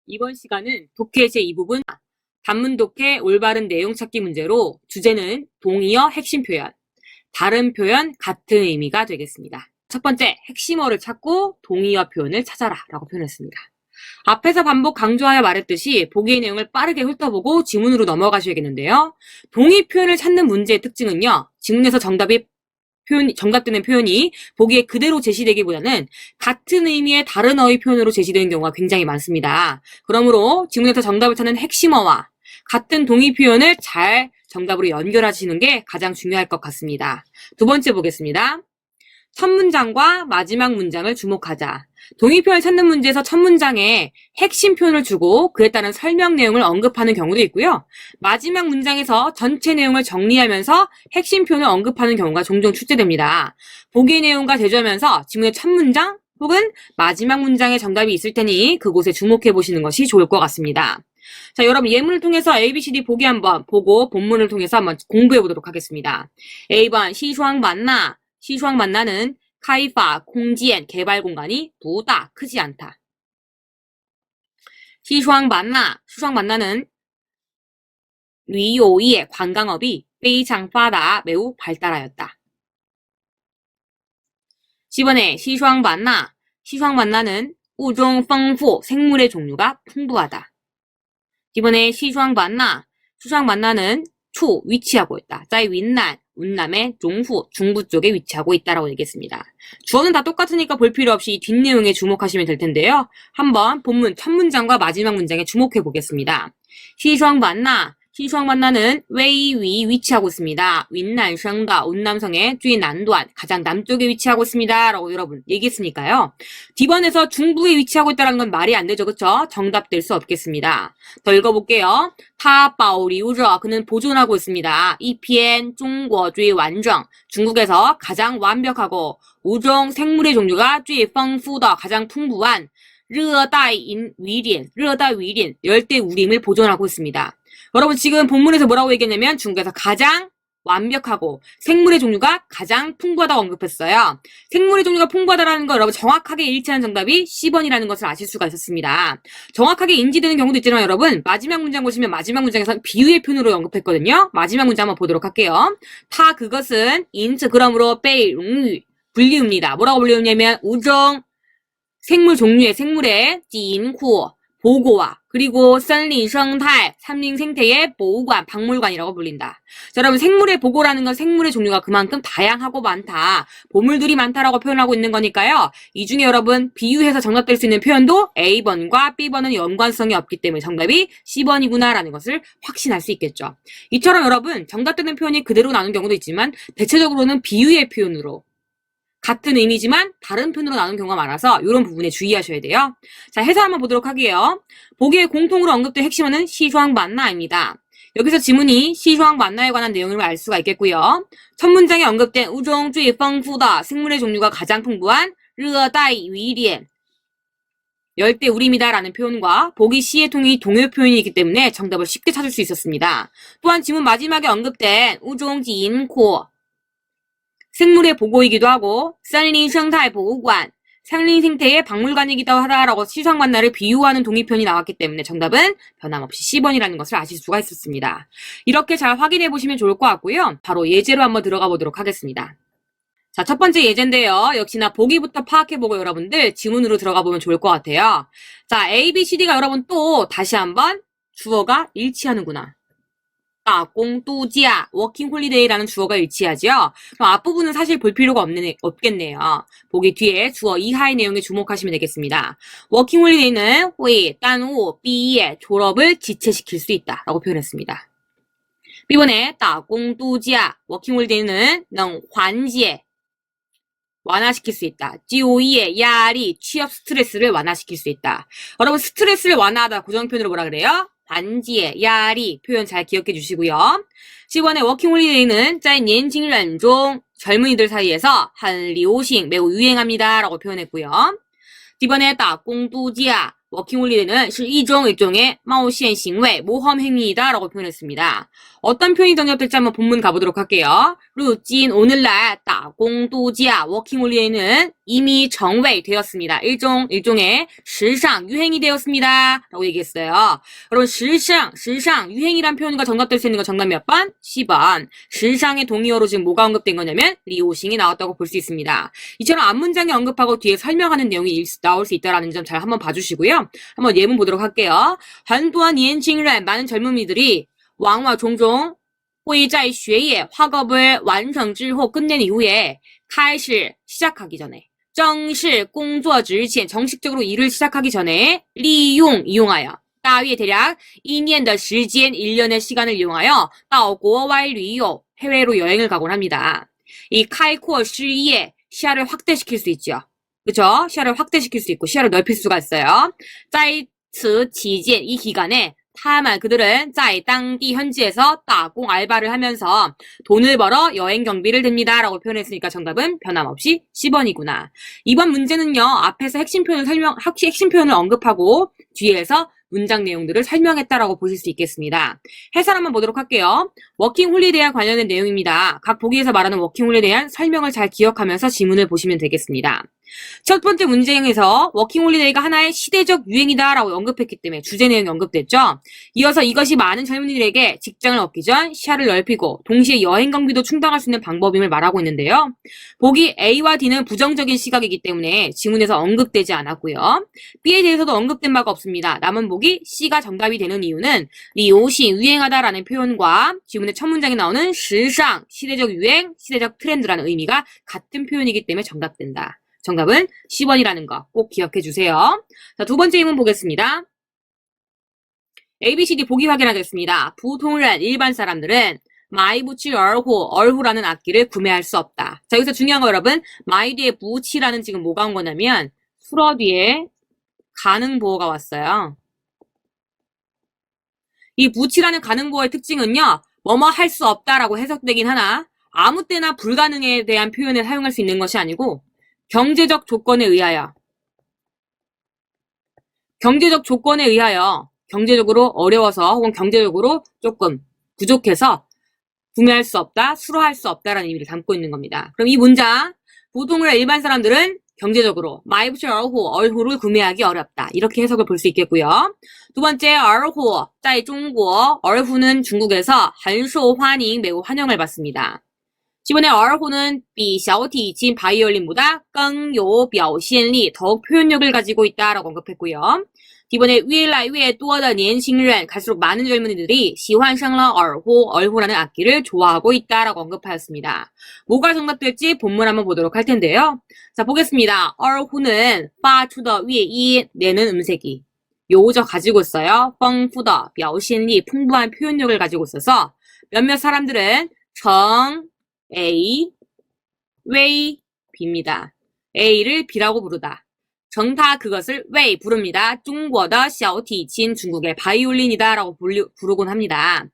이번 시간은 독해 제2부분 단문 독해 올바른 내용 찾기 문제로 주제는 동의어 핵심 표현, 다른 표현 같은 의미가 되겠습니다. 첫 번째, 핵심어를 찾고 동의어 표현을 찾아라 라고 표현했습니다. 앞에서 반복 강조하여 말했듯이 보기의 내용을 빠르게 훑어보고 지문으로 넘어가셔야겠는데요. 동의 표현을 찾는 문제의 특징은요. 지문에서 정답되는 표현이 보기에 그대로 제시되기보다는 같은 의미의 다른 어휘 표현으로 제시되는 경우가 굉장히 많습니다. 그러므로 지문에서 정답을 찾는 핵심어와 같은 동의 표현을 잘 정답으로 연결하시는 게 가장 중요할 것 같습니다. 두 번째 보겠습니다. 첫 문장과 마지막 문장을 주목하자. 동의 표현을 찾는 문제에서 첫 문장에 핵심 표현을 주고 그에 따른 설명 내용을 언급하는 경우도 있고요. 마지막 문장에서 전체 내용을 정리하면서 핵심 표현을 언급하는 경우가 종종 출제됩니다. 보기의 내용과 대조하면서 지문의 첫 문장 혹은 마지막 문장에 정답이 있을 테니 그곳에 주목해 보시는 것이 좋을 것 같습니다. 자, 여러분 예문을 통해서 ABCD 보기 한번 보고 본문을 통해서 한번 공부해 보도록 하겠습니다. A번 시슈왕 만나. 시슈왕 만나는 카이파 공지엔 개발 공간이 부다 크지 않다. 시슈왕 만나는旅游业 관광업이 非常发达 매우 발달하였다. 10번에 시슈왕 만나는 우종 丰富 생물의 종류가 풍부하다. 이번에 시슈왕 만나는 추 위치하고 있다. 在云南 운남의 종후 중부 쪽에 위치하고 있다라고 얘기했습니다. 주어는 다 똑같으니까 볼 필요 없이 이 뒷내용에 주목하시면 될 텐데요. 한번 본문 첫 문장과 마지막 문장에 주목해 보겠습니다. 시슈왕 만나는 웨이위 위치하고 있습니다. 윈난성다 운남성의 주의 난도안 가장 남쪽에 위치하고 있습니다. 라고 여러분 얘기했으니까요. D번에서 중부에 위치하고 있다는 건 말이 안 되죠. 그쵸? 정답 될 수 없겠습니다. 더 읽어볼게요. 타바오리우저 그는 보존하고 있습니다. 이피엔 중국 주의 완전 중국에서 가장 완벽하고 우종 생물의 종류가 주의 丰富더 가장 풍부한 热带 위린 열대 우림을 보존하고 있습니다. 여러분 지금 본문에서 뭐라고 얘기했냐면 중국에서 가장 완벽하고 생물의 종류가 가장 풍부하다고 언급했어요. 생물의 종류가 풍부하다는 거 여러분 정확하게 일치하는 정답이 10번이라는 것을 아실 수가 있었습니다. 정확하게 인지되는 경우도 있지만 여러분 마지막 문장 보시면 마지막 문장에서 비유의 표현으로 언급했거든요. 마지막 문장 한번 보도록 할게요. 타 그것은 인츠 그러므로 베이 롱유 불리웁니다. 뭐라고 불리우냐면 우종 생물 종류의 생물의 찐후 보고와 그리고森林 生态 삼림 생태의 보호관 박물관이라고 불린다. 자, 여러분 생물의 보고라는 건 생물의 종류가 그만큼 다양하고 많다. 보물들이 많다라고 표현하고 있는 거니까요. 이 중에 여러분 비유해서 정답될 수 있는 표현도 A번과 B번은 연관성이 없기 때문에 정답이 C번이구나라는 것을 확신할 수 있겠죠. 이처럼 여러분 정답되는 표현이 그대로 나오는 경우도 있지만 대체적으로는 비유의 표현으로 같은 의미지만 다른 표현으로 나오는 경우가 많아서 이런 부분에 주의하셔야 돼요. 자, 해설 한번 보도록 할게요. 보기에 공통으로 언급된 핵심어는 시슈왕 만나입니다. 여기서 지문이 시슈왕 만나에 관한 내용을 알 수가 있겠고요. 첫 문장에 언급된 우종 주의 丰富더 생물의 종류가 가장 풍부한 热带 위린 열대 우림이다 라는 표현과 보기 C의 통이 동요 표현이기 때문에 정답을 쉽게 찾을 수 있었습니다. 또한 지문 마지막에 언급된 우종 지인코 생물의 보고이기도 하고 森林 生态 보호관 산림 생태의 박물관이기도 하다라고 시슈왕 만나를 비유하는 동의표현이 나왔기 때문에 정답은 변함없이 C번이라는 것을 아실 수가 있었습니다. 이렇게 잘 확인해 보시면 좋을 것 같고요. 바로 예제로 한번 들어가 보도록 하겠습니다. 자, 첫 번째 예제인데요. 역시나 보기부터 파악해보고 여러분들 지문으로 들어가 보면 좋을 것 같아요. 자, A, B, C, D가 여러분 또 다시 한번 주어가 일치하는구나. 공두지야 워킹 홀리데이라는 주어가 일치하죠. 그럼 앞부분은 사실 볼 필요가 없겠네요. 보기 뒤에 주어 이하의 내용에 주목하시면 되겠습니다. 워킹 홀리데이는 회, 딴우, 삐에 졸업을 지체시킬 수 있다 라고 표현했습니다. B번에 공두지야 워킹 홀리데이는 능 환지에 완화시킬 수 있다. 지오이의 야리 취업 스트레스를 완화시킬 수 있다. 여러분 스트레스를 완화하다 고정표현으로 뭐라 그래요? 반지의 야리 표현 잘 기억해 주시고요. 10번의 워킹 홀리데이는 在年轻人중 젊은이들 사이에서 很流行 매우 유행합니다 라고 표현했고요. D번에 打工度假 워킹 홀리데이는 是一种일종의 冒险行为 모험 행위이다 라고 표현했습니다. 어떤 표현이 정답될지 한번 본문 가보도록 할게요. 루진 오늘날 따공도지야 워킹홀리데이는 이미 정회되었습니다. 일종의 시상 유행이 되었습니다. 라고 얘기했어요. 여러분 시상 유행이란 표현과 정답될 수 있는 거 정답 몇 번? 10번. 시상의 동의어로 지금 뭐가 언급된 거냐면 리오싱이 나왔다고 볼 수 있습니다. 이처럼 앞문장에 언급하고 뒤에 설명하는 내용이 나올 수 있다는 점 잘 한번 봐주시고요. 한번 예문 보도록 할게요. 很多年轻人 많은 젊은이들이 往往 종종 会在学业 학업을 完成之后 끝낸 이후에 开始 시작하기 전에 正式工作之前 정식적으로 일을 시작하기 전에 利用 이용하여 大约 대략 1年的时间 1년의 시간을 이용하여 到国外旅游 해외로 여행을 가곤 합니다. 이 开阔 视野 시야를 확대시킬 수 있죠. 그쵸? 시야를 확대시킬 수 있고 시야를 넓힐 수가 있어요. 在此期间 이 기간에 他们 그들은 在当地 현지에서 따공 알바를 하면서 돈을 벌어 여행 경비를 댑니다. 라고 표현했으니까 정답은 변함없이 10번이구나. 이번 문제는요. 앞에서 핵심 표현을 언급하고 뒤에서 문장 내용들을 설명했다라고 보실 수 있겠습니다. 해설 한번 보도록 할게요. 워킹 홀리데이와 관련된 내용입니다. 각 보기에서 말하는 워킹 홀리데이에 대한 설명을 잘 기억하면서 지문을 보시면 되겠습니다. 첫 번째 문제에서 워킹 홀리데이가 하나의 시대적 유행이다라고 언급했기 때문에 주제 내용이 언급됐죠. 이어서 이것이 많은 젊은이들에게 직장을 얻기 전 시야를 넓히고 동시에 여행 경비도 충당할 수 있는 방법임을 말하고 있는데요. 보기 A와 D는 부정적인 시각이기 때문에 지문에서 언급되지 않았고요. B에 대해서도 언급된 바가 없습니다. 남은 보기 C가 정답이 되는 이유는 리오시 유행하다라는 표현과 지문의 첫 문장에 나오는 시상 시대적 유행, 시대적 트렌드라는 의미가 같은 표현이기 때문에 정답된다. 정답은 10번이라는 거 꼭 기억해 주세요. 자, 두 번째 질문 보겠습니다. ABCD 보기 확인하겠습니다. 부통은 일반 사람들은 마이부치 얼후라는 악기를 구매할 수 없다. 자, 여기서 중요한 거 여러분, 마이 뒤에 부치라는 지금 뭐가 온 거냐면 수어 뒤에 가능보어가 왔어요. 이 부치라는 가능보어의 특징은요, 뭐뭐 할 수 없다라고 해석되긴 하나 아무 때나 불가능에 대한 표현을 사용할 수 있는 것이 아니고 경제적 조건에 의하여 경제적으로 어려워서 혹은 경제적으로 조금 부족해서 구매할 수 없다, 수로할 수 없다라는 의미를 담고 있는 겁니다. 그럼 이 문장 보통의 일반 사람들은 경제적으로 마이부치 얼후를 구매하기 어렵다. 이렇게 해석을 볼 수 있겠고요. 두 번째 얼후, 在中国 얼후는 중국에서 很受欢迎 매우 환영을 받습니다. 이번에 얼후는 比小提琴 바이올린보다 更有表现力 더욱 표현력을 가지고 있다라고 언급했고요. 이번에 越来越多的年轻人 갈수록 많은 젊은이들이 喜欢上了 얼후라는 악기를 좋아하고 있다라고 언급하였습니다. 뭐가 정답될지 본문 한번 보도록 할 텐데요. 자, 보겠습니다. 얼후는 发出的乐音 내는 음색이 요저 가지고 있어요. 丰富的表现力 풍부한 표현력을 가지고 있어서 몇몇 사람들은 정 A, 웨이, B입니다. A를 B라고 부르다. 정타 그것을 웨이 부릅니다. 중국의 小提琴 중국의 바이올린이다 라고 부르곤 합니다.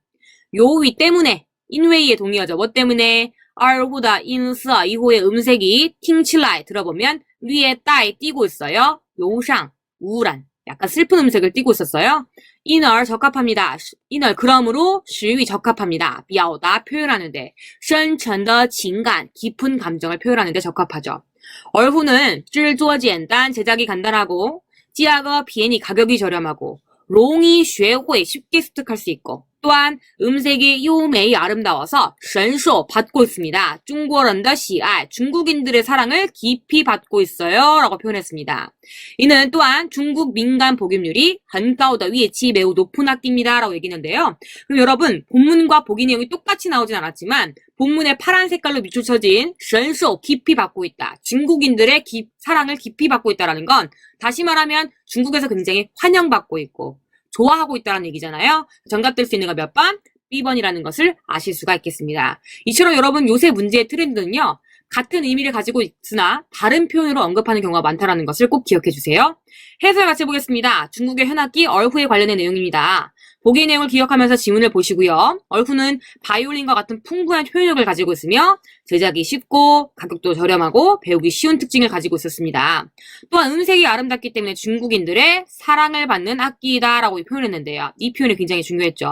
요 위 때문에 인웨이의 동의어죠. 뭐 때문에 얼후다 인서 이후의 음색이 팅칠라이 들어보면 위에 따에 띄고 있어요. 요상 우울한 약간 슬픈 음색을 띄고 있었어요. 인얼 적합합니다. 인얼 그러므로 实위 적합합니다. 表达 표현하는데 深沉的情感 깊은 감정을 표현하는데 적합하죠. 얼후는 制作简单 제작이 간단하고 价格便宜 가격이 저렴하고 容易学会 쉽게 습득할 수 있고 또한 음색이 요매이 아름다워서 神受 받고 있습니다. 중국어런더 시알 중국인들의 사랑을 깊이 받고 있어요 라고 표현했습니다. 이는 또한 중국 민간 복용률이 很高的乐器 매우 높은 악기입니다 라고 얘기했는데요. 그럼 여러분 본문과 보기 내용이 똑같이 나오진 않았지만 본문에 파란 색깔로 밑줄쳐진 神受 깊이 받고 있다. 중국인들의 사랑을 깊이 받고 있다는 건 다시 말하면 중국에서 굉장히 환영받고 있고 좋아하고 있다는 얘기잖아요. 정답될 수 있는 거 몇 번? B번이라는 것을 아실 수가 있겠습니다. 이처럼 여러분 요새 문제의 트렌드는요. 같은 의미를 가지고 있으나 다른 표현으로 언급하는 경우가 많다는 것을 꼭 기억해 주세요. 해설 같이 보겠습니다. 중국의 현악기 얼후에 관련된 내용입니다. 보기의 내용을 기억하면서 지문을 보시고요. 얼큰은 바이올린과 같은 풍부한 표현력을 가지고 있으며 제작이 쉽고 가격도 저렴하고 배우기 쉬운 특징을 가지고 있었습니다. 또한 음색이 아름답기 때문에 중국인들의 사랑을 받는 악기다라고 표현했는데요. 이 표현이 굉장히 중요했죠.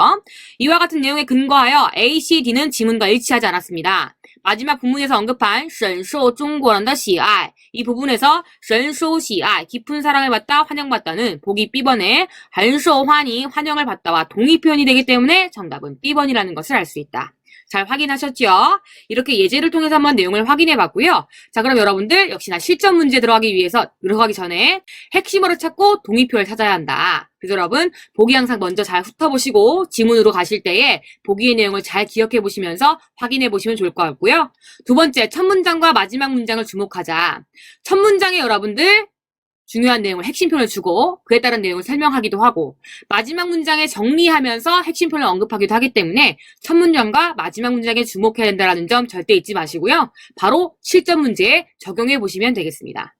이와 같은 내용에 근거하여 A, C, D는 지문과 일치하지 않았습니다. 마지막 부문에서 언급한 深受中国人的喜爱이 부분에서 深受喜爱 깊은 사랑을 받다, 환영받다는 보기 B번에 很受欢迎 환영을 받다와 동의 표현이 되기 때문에 정답은 B번이라는 것을 알 수 있다. 잘 확인하셨죠? 이렇게 예제를 통해서 한번 내용을 확인해 봤고요. 자, 그럼 여러분들 역시나 실전 문제 들어가기 전에 핵심어를 찾고 동의표를 찾아야 한다. 그래서 여러분 보기 항상 먼저 잘 훑어보시고 지문으로 가실 때에 보기의 내용을 잘 기억해 보시면서 확인해 보시면 좋을 것 같고요. 두 번째, 첫 문장과 마지막 문장을 주목하자. 첫 문장에 여러분들 중요한 내용을 핵심표를 주고 그에 따른 내용을 설명하기도 하고 마지막 문장에 정리하면서 핵심표를 언급하기도 하기 때문에 첫 문장과 마지막 문장에 주목해야 된다는 점 절대 잊지 마시고요. 바로 실전 문제에 적용해 보시면 되겠습니다.